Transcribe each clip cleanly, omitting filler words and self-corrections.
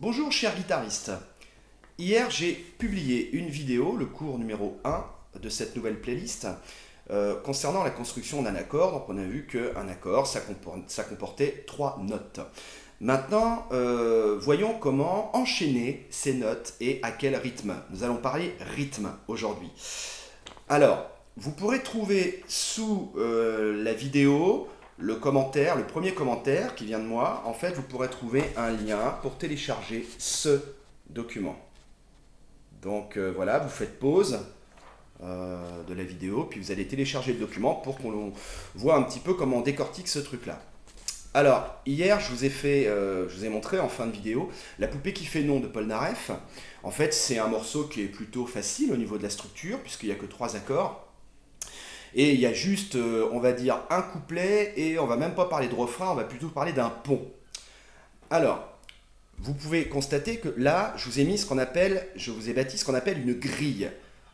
Bonjour cher guitariste. Hier j'ai publié une vidéo, le cours numéro 1 de cette nouvelle playlist, concernant la construction d'un accord. Donc on a vu qu'un accord, ça comportait 3 notes. Maintenant, voyons comment enchaîner ces notes et à quel rythme. Nous allons parler rythme aujourd'hui. Alors, vous pourrez trouver sous la vidéo le commentaire, le premier commentaire qui vient de moi. En fait, vous pourrez trouver un lien pour télécharger ce document. Donc voilà, vous faites pause de la vidéo, puis vous allez télécharger le document pour qu'on voit un petit peu comment on décortique ce truc-là. Alors, hier, je vous ai montré en fin de vidéo la poupée qui fait non de Polnareff. En fait, c'est un morceau qui est plutôt facile au niveau de la structure, puisqu'il n'y a que 3 accords. Et il y a juste, on va dire, un couplet, et on va même pas parler de refrain, on va plutôt parler d'un pont. Alors, vous pouvez constater que là, je vous ai bâti ce qu'on appelle une grille.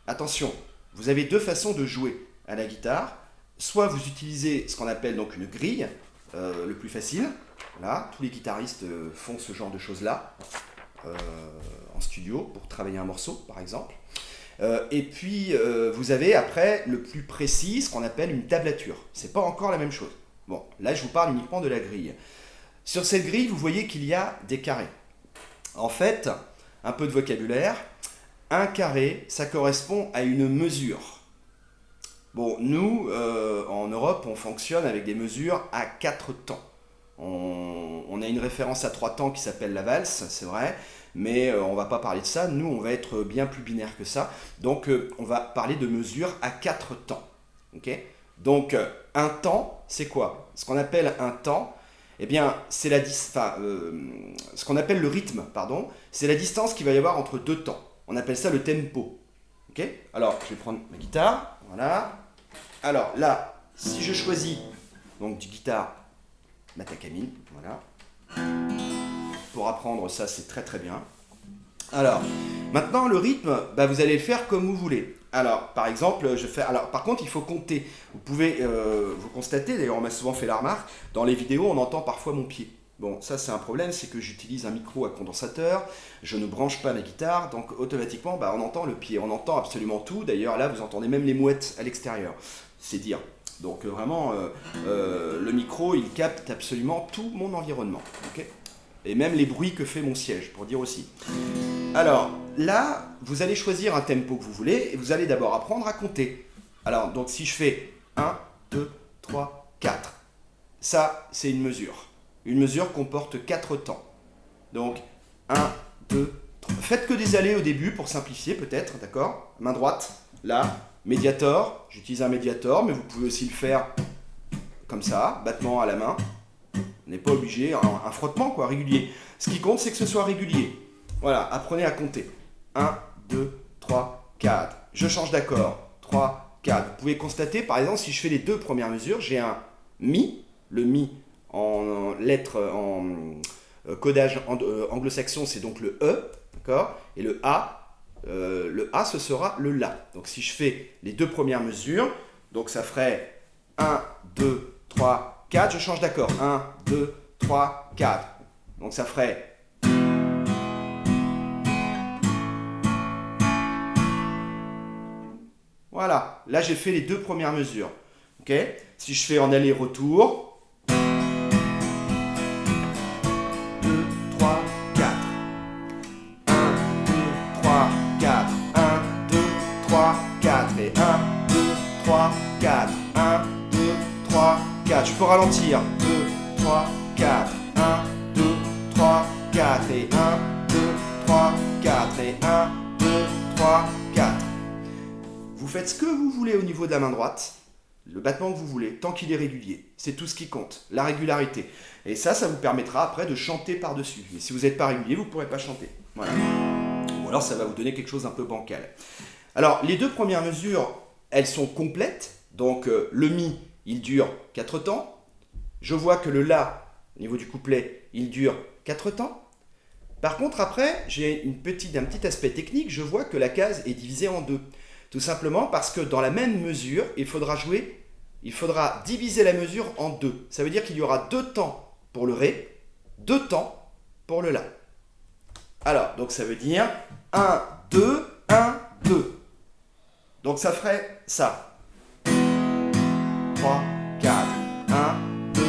Attention, vous avez 2 façons de jouer à la guitare. Soit vous utilisez ce qu'on appelle donc une grille, le plus facile. Là, tous les guitaristes font ce genre de choses-là, en studio, pour travailler un morceau, par exemple. Et puis, vous avez après le plus précis, ce qu'on appelle une tablature. C'est pas encore la même chose. Bon, là, je vous parle uniquement de la grille. Sur cette grille, vous voyez qu'il y a des carrés. En fait, un peu de vocabulaire. Un carré, ça correspond à une mesure. Bon, nous, en Europe, on fonctionne avec des mesures à 4 temps. On a une référence à 3 temps qui s'appelle la valse, c'est vrai, mais on ne va pas parler de ça. Nous, on va être bien plus binaire que ça. Donc, on va parler de mesures à 4 temps. Okay. Donc, un temps, c'est quoi? Ce qu'on appelle un temps, eh bien, c'est ce qu'on appelle le rythme, pardon, c'est la distance qu'il va y avoir entre 2 temps. On appelle ça le tempo. Okay. Alors, je vais prendre ma guitare, voilà. Alors là, si je choisis donc du guitare Matakamine, voilà. Pour apprendre ça, c'est très très bien. Alors, maintenant le rythme, vous allez le faire comme vous voulez. Alors, par exemple, par contre, il faut compter. Vous pouvez vous constater, d'ailleurs on m'a souvent fait la remarque, dans les vidéos on entend parfois mon pied. Bon, ça c'est un problème, c'est que j'utilise un micro à condensateur, je ne branche pas la guitare, donc automatiquement on entend le pied, on entend absolument tout. D'ailleurs là vous entendez même les mouettes à l'extérieur, c'est dire. Donc vraiment, le micro il capte absolument tout mon environnement. Okay, et même les bruits que fait mon siège, pour dire aussi. Alors là, vous allez choisir un tempo que vous voulez, et vous allez d'abord apprendre à compter. Alors, donc si je fais 1, 2, 3, 4, ça c'est une mesure. Une mesure comporte 4 temps. Donc 1, 2, 3. Faites que des allées au début pour simplifier peut-être, d'accord? Main droite, là, médiator, j'utilise un médiator, mais vous pouvez aussi le faire comme ça, battement à la main. On n'est pas obligé, un frottement quoi, régulier. Ce qui compte, c'est que ce soit régulier. Voilà, apprenez à compter. 1, 2, 3, 4. Je change d'accord. 3, 4. Vous pouvez constater, par exemple, si je fais les 2 premières mesures, j'ai un Mi. Le Mi en lettres, en codage anglo-saxon, c'est donc le E. D'accord? Et le A, ce sera le La. Donc si je fais les 2 premières mesures, donc ça ferait 1, 2, 3, 4. Je change d'accord. 1, 2, 3, 4. Donc ça ferait... Voilà, là j'ai fait les 2 premières mesures. Okay, si je fais en aller-retour, 2, 3, 4. 1, 2, 3, 4. 1, 2, 3, 4. Et 1, 2, 3, 4. 1, 2, 3, 4. Je peux ralentir. 2, 3, 4. 1, 2, 3, 4. Et 1, 2, 3, 4. Et 1, 2, 3, 4. Vous faites ce que vous voulez au niveau de la main droite, le battement que vous voulez, tant qu'il est régulier. C'est tout ce qui compte, la régularité. Et ça vous permettra après de chanter par-dessus. Mais si vous n'êtes pas régulier, vous ne pourrez pas chanter. Voilà. Ou alors ça va vous donner quelque chose d'un peu bancal. Alors, les 2 premières mesures, elles sont complètes. Donc, le Mi, il dure 4 temps. Je vois que le La, au niveau du couplet, il dure 4 temps. Par contre, après, j'ai un petit aspect technique. Je vois que la case est divisée en 2. Tout simplement parce que dans la même mesure, il faudra diviser la mesure en 2. Ça veut dire qu'il y aura 2 temps pour le Ré, 2 temps pour le La. Alors, donc ça veut dire 1, 2, 1, 2. Donc ça ferait ça. 3, 4, 1, 2,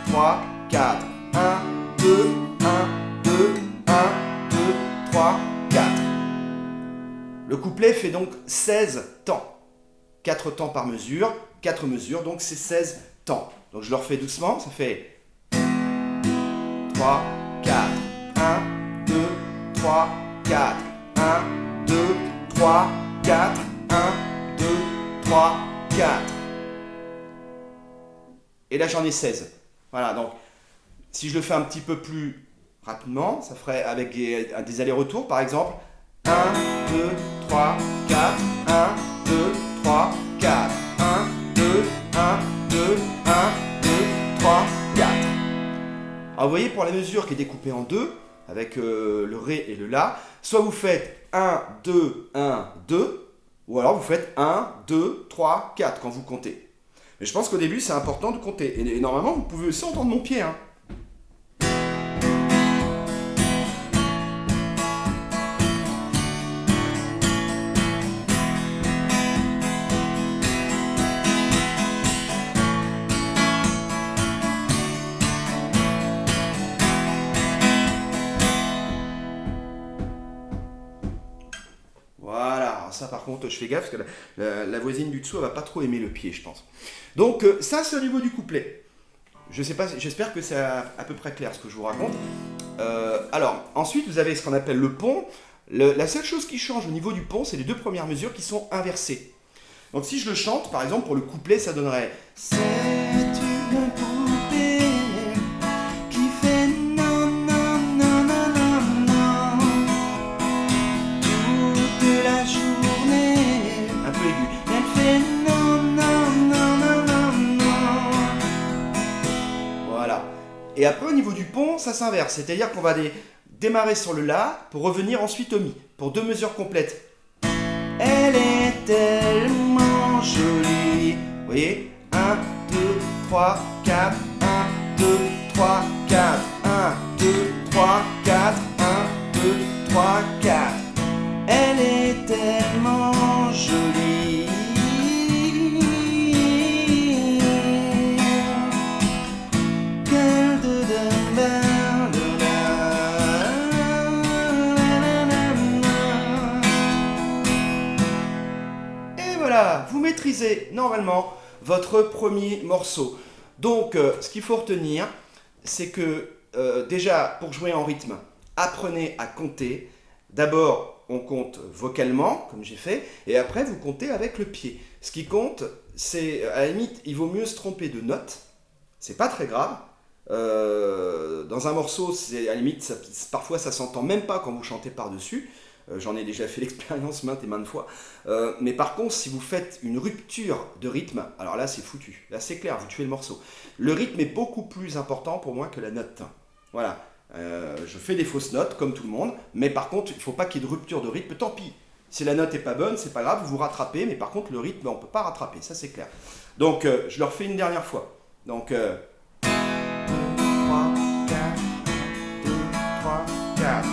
3, 4, 1, 2, 1, 2, 1, 2, 3, 4. Le couplet fait donc 16 temps. 4 temps par mesure, 4 mesures, donc c'est 16 temps. Donc je le refais doucement, ça fait 3, 4, 1, 2, 3, 4, 1, 2, 3, 4, 1, 2, 3, 4. Et là j'en ai 16. Voilà, donc si je le fais un petit peu plus rapidement, ça ferait avec des allers-retours par exemple. 1, 2, 3, 4, 1, 2, 3, 4, 1, 2, 1, 2, 1, 2, 3, 4. Alors vous voyez, pour la mesure qui est découpée en deux, avec le Ré et le La, soit vous faites 1, 2, 1, 2, ou alors vous faites 1, 2, 3, 4 quand vous comptez. Mais je pense qu'au début c'est important de compter. Et normalement vous pouvez aussi entendre mon pied. Hein. Voilà, alors ça par contre je fais gaffe parce que la voisine du dessous elle va pas trop aimer le pied je pense. Donc ça c'est au niveau du couplet. Je sais pas, j'espère que c'est à peu près clair ce que je vous raconte. Alors ensuite vous avez ce qu'on appelle le pont. La seule chose qui change au niveau du pont c'est les deux premières mesures qui sont inversées. Donc si je le chante par exemple pour le couplet ça donnerait c'est une poupée qui fait non non non non non non toute la journée un peu aigu elle fait non non non non non non. Voilà. Et après au niveau du pont ça s'inverse, c'est-à-dire qu'on va démarrer sur le La pour revenir ensuite au Mi pour deux mesures complètes. Elle est tellement jolie. Vous voyez 1, 2, 3, 4, 1, 2, 3, 4, 1, 2, 3, 4, 1, 2, 3, 4. Elle est tellement jolie. Voilà, vous maîtrisez normalement votre premier morceau. Donc, ce qu'il faut retenir, c'est que déjà, pour jouer en rythme, apprenez à compter. D'abord, on compte vocalement, comme j'ai fait, et après, vous comptez avec le pied. Ce qui compte, c'est, à la limite, il vaut mieux se tromper de notes. C'est pas très grave. Dans un morceau, c'est, à la limite, parfois, ça s'entend même pas quand vous chantez par-dessus. J'en ai déjà fait l'expérience maintes et maintes fois. Mais par contre, si vous faites une rupture de rythme, alors là, c'est foutu. Là, c'est clair, vous tuez le morceau. Le rythme est beaucoup plus important pour moi que la note. Voilà. Je fais des fausses notes, comme tout le monde. Mais par contre, il ne faut pas qu'il y ait de rupture de rythme. Tant pis. Si la note n'est pas bonne, c'est pas grave, vous vous rattrapez. Mais par contre, le rythme, on ne peut pas rattraper. Ça, c'est clair. Donc, je le refais une dernière fois. Donc, 2, 3, 4, 2, 3, 4.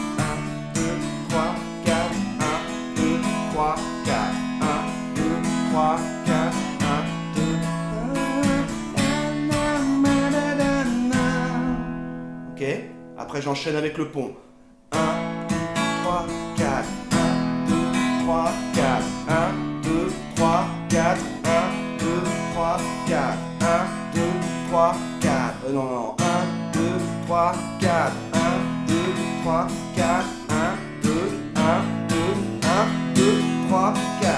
3, 4, 1, 2, 3, 4, 1, 2. Ok. Après, j'enchaîne avec le pont. 1, 3, 4, 1, 2, 3, 4, 1, 2, 3, 4, 1, 2, 3, 4, 1, 2, 3, 4. Non, non, 1, 2, 3, 4, 1, 2, 3, 4, 1, 2, 1, 2, 1, 2, 3, 4.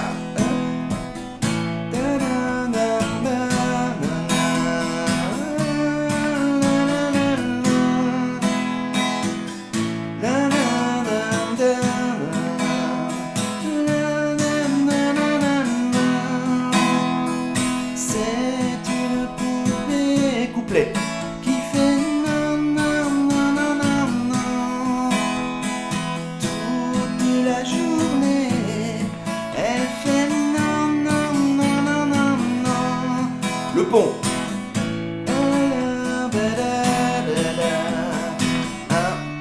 C'est une poupée couplet qui fait non non non non non non toute la journée. Elle fait non non non non non non. Le pont. 1,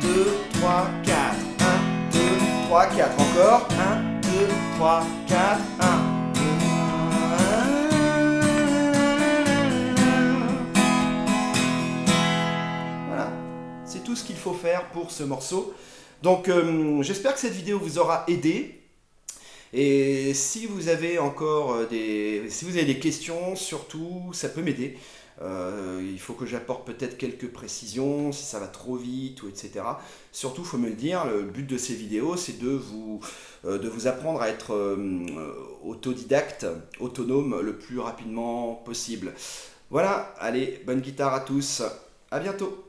2, 3, 4. 1, 3, 4. Encore. 1, 2, 3, 4. 1. Voilà. C'est tout ce qu'il faut faire pour ce morceau. Donc j'espère que cette vidéo vous aura aidé. Et si vous avez encore si vous avez des questions, surtout, ça peut m'aider. Il faut que j'apporte peut-être quelques précisions, si ça va trop vite, ou etc. Surtout, il faut me le dire, le but de ces vidéos, c'est de vous apprendre à être autodidacte, autonome le plus rapidement possible. Voilà, allez, bonne guitare à tous, à bientôt.